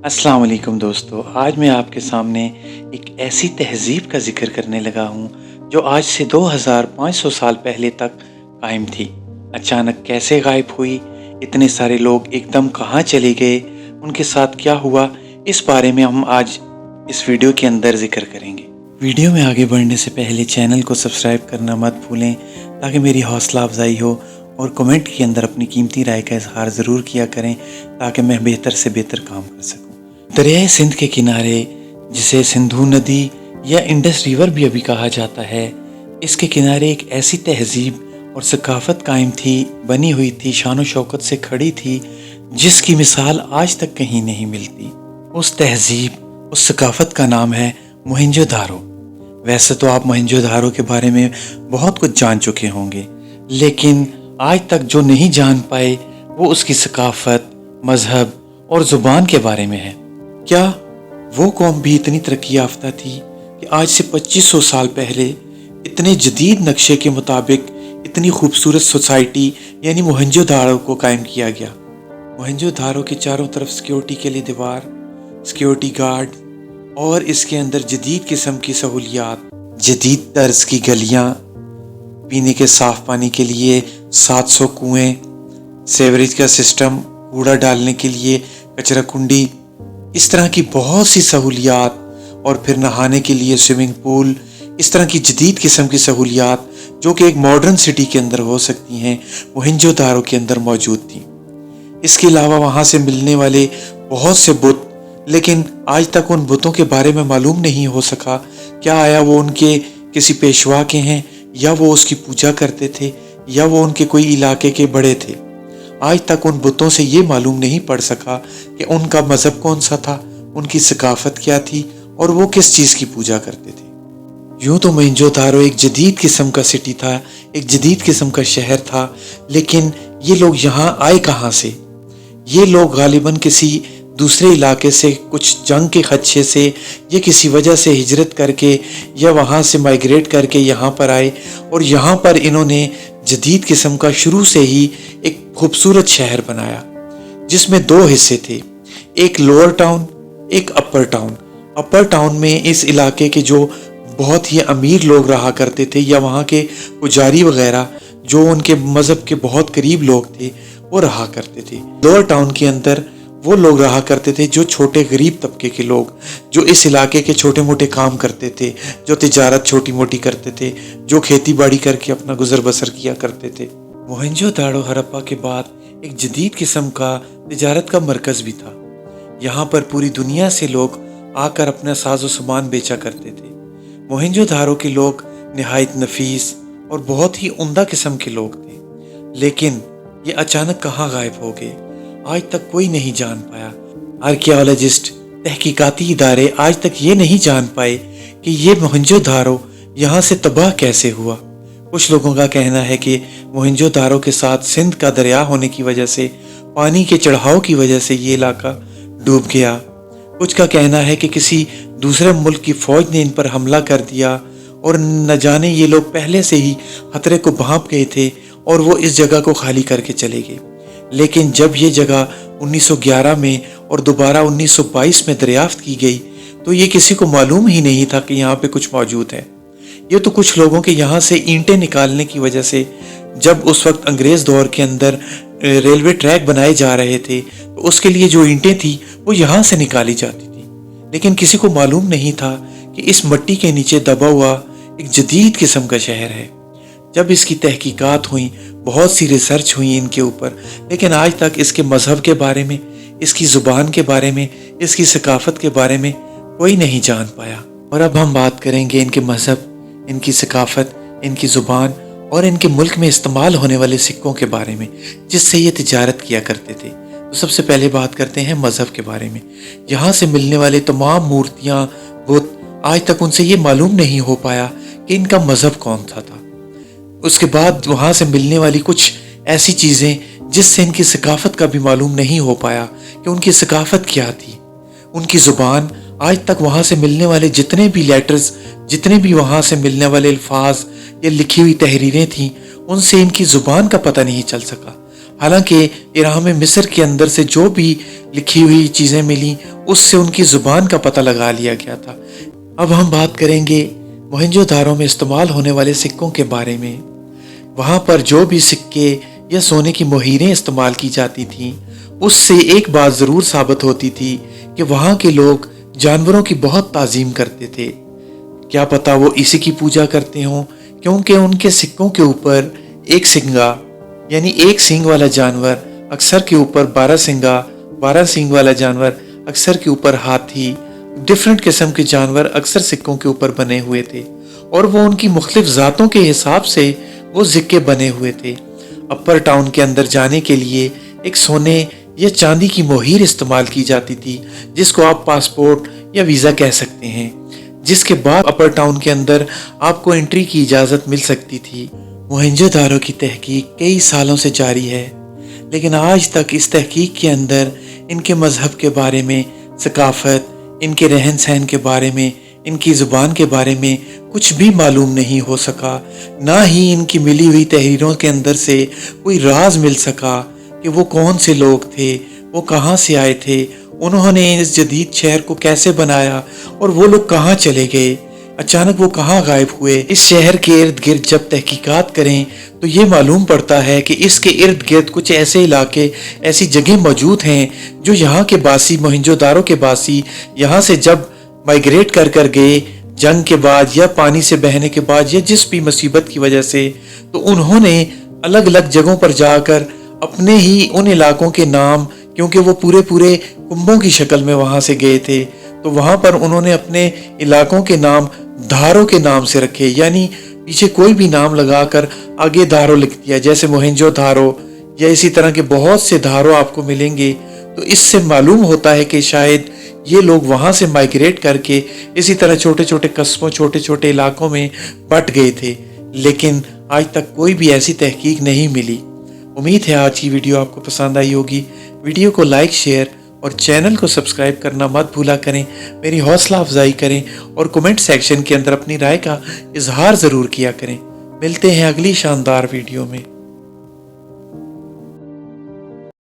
अस्सलाम वालेकुम दोस्तों, आज मैं आपके सामने एक ऐसी तहज़ीब का ज़िक्र करने लगा हूँ जो आज से 2500 साल पहले तक कायम थी। अचानक कैसे गायब हुई, इतने सारे लोग एकदम कहाँ चले गए, उनके साथ क्या हुआ, इस बारे में हम आज इस वीडियो के अंदर ज़िक्र करेंगे। वीडियो में आगे बढ़ने से पहले चैनल को सब्सक्राइब करना मत भूलें ताकि मेरी हौसला अफजाई हो, और कमेंट के अंदर अपनी कीमती राय का इजहार ज़रूर किया करें ताकि मैं बेहतर से बेहतर काम कर सकूं। दरियाए सिंध के किनारे, जिसे सिंधु नदी या इंडस रिवर भी अभी कहा जाता है, इसके किनारे एक ऐसी तहजीब और सकाफत कायम थी, बनी हुई थी, शान शौकत से खड़ी थी, जिसकी मिसाल आज तक कहीं नहीं मिलती। उस तहजीब, उस सकाफत का नाम है मोहनजोदारो। वैसे तो आप मोहनजोदारो के बारे में बहुत कुछ जान चुके होंगे, लेकिन आज तक जो नहीं जान पाए वो उसकी सकाफत, मजहब और ज़ुबान के बारे में है। क्या वो कौम भी इतनी तरक्की याफ्ता थी कि आज से 2500 साल पहले इतने जदीद नक्शे के मुताबिक इतनी खूबसूरत सोसाइटी यानी मोहनजोदारो को कायम किया गया। मोहनजोदारो के चारों तरफ सिक्योरिटी के लिए दीवार, सिक्योरिटी गार्ड और इसके अंदर जदीद किस्म की सहूलियात, जदीद तर्ज की गलियाँ, पीने के साफ पानी के लिए 700 कुएं, सेवरेज का सिस्टम, कूड़ा डालने के लिए कचरा कुंडी, इस तरह की बहुत सी सहूलियात, और फिर नहाने के लिए स्विमिंग पूल, इस तरह की जदीद किस्म की सहूलियात जो कि एक मॉडर्न सिटी के अंदर हो सकती हैं, मोहनजोदारो के अंदर मौजूद थी। इसके अलावा वहाँ से मिलने वाले बहुत से बुत, लेकिन आज तक उन बुतों के बारे में मालूम नहीं हो सका क्या आया वो उनके किसी पेशवा के हैं, या वो उसकी पूजा करते थे, या वो उनके कोई इलाके के बड़े थे। आज तक उन बुतों से ये मालूम नहीं पड़ सका कि उनका मज़हब कौन सा था, उनकी सकाफत क्या थी, और वो किस चीज़ की पूजा करते थे। यूँ तो मोहनजोदारो एक जदीद किस्म का सिटी था, एक जदीद किस्म का शहर था, लेकिन ये लोग यहाँ आए कहाँ से? ये लोग गालिबन किसी दूसरे इलाके से, कुछ जंग के खदशे से या किसी वजह से हिजरत करके या वहाँ से माइग्रेट करके यहाँ पर आए, और यहाँ पर इन्होंने जदीद किस्म का शुरू से ही एक खूबसूरत शहर बनाया, जिसमें दो हिस्से थे, एक लोअर टाउन, एक अपर टाउन। अपर टाउन में इस इलाके के जो बहुत ही अमीर लोग रहा करते थे, या वहाँ के पुजारी वगैरह जो उनके मज़हब के बहुत करीब लोग थे, वो रहा करते थे। लोअर टाउन के अंदर वो लोग रहा करते थे जो छोटे गरीब तबके के लोग, जो इस इलाके के छोटे मोटे काम करते थे, जो तिजारत छोटी मोटी करते थे, जो खेती बाड़ी करके अपना गुजर बसर किया करते थे। मोहनजोदारो हड़प्पा के बाद एक जदीद किस्म का तिजारत का मरकज़ भी था। यहाँ पर पूरी दुनिया से लोग आकर अपना साजो सामान बेचा करते थे। मोहनजोदारो के लोग नहायत नफीस और बहुत ही उम्दा किस्म के लोग थे, लेकिन ये अचानक कहाँ गायब हो गए, आज तक कोई नहीं जान पाया। आर्कियोलॉजिस्ट, तहकीकाती इदारे आज तक ये नहीं जान पाए कि ये मोहनजोदारो यहाँ से तबाह कैसे हुआ। कुछ लोगों का कहना है कि मोहनजोदारो के साथ सिंध का दरिया होने की वजह से, पानी के चढ़ाव की वजह से ये इलाका डूब गया। कुछ का कहना है कि किसी दूसरे मुल्क की फौज ने इन पर हमला कर दिया, और न जाने ये लोग पहले से ही खतरे को भांप गए थे और वो इस जगह को खाली करके चले गए। लेकिन जब ये जगह 1911 में और दोबारा 1922 में दरियाफ्त की गई, तो ये किसी को मालूम ही नहीं था कि यहाँ पे कुछ मौजूद है। ये तो कुछ लोगों के यहाँ से ईंटें निकालने की वजह से, जब उस वक्त अंग्रेज़ दौर के अंदर रेलवे ट्रैक बनाए जा रहे थे, तो उसके लिए जो ईंटें थी वो यहाँ से निकाली जाती थी, लेकिन किसी को मालूम नहीं था कि इस मिट्टी के नीचे दबा हुआ एक जदीद किस्म का शहर है। जब इसकी तहकीकात हुई, बहुत सी रिसर्च हुई इनके ऊपर, लेकिन आज तक इसके मज़हब के बारे में, इसकी ज़ुबान के बारे में, इसकी सकाफत के बारे में कोई नहीं जान पाया। और अब हम बात करेंगे इनके मज़हब, इनकी सकाफत, इनकी ज़ुबान और इनके मुल्क में इस्तेमाल होने वाले सिक्कों के बारे में, जिससे ये तिजारत किया करते थे। तो सबसे पहले बात करते हैं मज़हब के बारे में। यहाँ से मिलने वाले तमाम मूर्तियाँ, बुत, आज तक उनसे ये मालूम नहीं हो पाया कि इनका मज़हब कौन सा था। उसके बाद वहाँ से मिलने वाली कुछ ऐसी चीज़ें जिससे इनकी सकाफत का भी मालूम नहीं हो पाया कि उनकी सकाफत क्या थी। उनकी ज़ुबान, आज तक वहाँ से मिलने वाले जितने भी लेटर्स, जितने भी वहाँ से मिलने वाले अल्फाज या लिखी हुई तहरीरें थीं, उनसे इनकी ज़ुबान का पता नहीं चल सका। हालांकि इराम मिस्र के अंदर से जो भी लिखी हुई चीज़ें मिली उससे उनकी ज़ुबान का पता लगा लिया गया था। अब हम बात करेंगे मोहनजोदारो में इस्तेमाल होने वाले सिक्कों के बारे में। वहाँ पर जो भी सिक्के या सोने की मोहरें इस्तेमाल की जाती थीं, उससे एक बात ज़रूर साबित होती थी कि वहाँ के लोग जानवरों की बहुत ताज़ीम करते थे। क्या पता वो इसी की पूजा करते हों, क्योंकि उनके सिक्कों के ऊपर एक सिंगा यानी एक सींग वाला जानवर, अक्सर के ऊपर 12 सींग वाला जानवर, अक्सर के ऊपर हाथी, डिफरेंट किस्म के जानवर अक्सर सिक्कों के ऊपर बने हुए थे और वो उनकी मुख्तलिफ ज़ातों के हिसाब से वो सिक्के बने हुए थे। अपर टाउन के अंदर जाने के लिए एक सोने या चांदी की मोहर इस्तेमाल की जाती थी, जिसको आप पासपोर्ट या वीज़ा कह सकते हैं, जिसके बाद अपर टाउन के अंदर आपको एंट्री की इजाज़त मिल सकती थी। मोहनजोदारो की तहकीक कई सालों से जारी है, लेकिन आज तक इस तहकीक के अंदर इनके मज़हब के बारे में, सकाफ़त, इनके रहन सहन के बारे में, इनकी ज़ुबान के बारे में कुछ भी मालूम नहीं हो सका। ना ही इनकी मिली हुई तहरीरों के अंदर से कोई राज मिल सका कि वो कौन से लोग थे, वो कहाँ से आए थे, उन्होंने इस जदीद शहर को कैसे बनाया और वो लोग कहाँ चले गए, अचानक वो कहाँ गायब हुए। इस शहर के इर्द गिर्द जब तहकीकात करें तो ये मालूम पड़ता है कि इसके इर्द गिर्द कुछ ऐसे इलाके, ऐसी जगह मौजूद हैं जो यहाँ के बासी, मोहनजोदारो के बासी यहाँ से जब माइग्रेट कर गए जंग के बाद या पानी से बहने के बाद या जिस भी मुसीबत की वजह से, तो उन्होंने अलग अलग जगहों पर जाकर अपने ही उन इलाकों के नाम, क्योंकि वो पूरे कुंभों की शक्ल में वहाँ से गए थे, तो वहाँ पर उन्होंने अपने इलाकों के नाम धारों के नाम से रखे, यानी पीछे कोई भी नाम लगाकर आगे धारो लिख दिया, जैसे मोहनजोदारो या इसी तरह के बहुत से धारो आपको मिलेंगे। तो इससे मालूम होता है कि शायद ये लोग वहाँ से माइग्रेट करके इसी तरह छोटे छोटे कस्बों, छोटे छोटे इलाकों में बट गए थे, लेकिन आज तक कोई भी ऐसी तहकीक नहीं मिली। उम्मीद है आज की वीडियो आपको पसंद आई होगी। वीडियो को लाइक, शेयर और चैनल को सब्सक्राइब करना मत भूला करें। मेरी हौसला अफजाई करें और कमेंट सेक्शन के अंदर अपनी राय का इजहार ज़रूर किया करें। मिलते हैं अगली शानदार वीडियो में।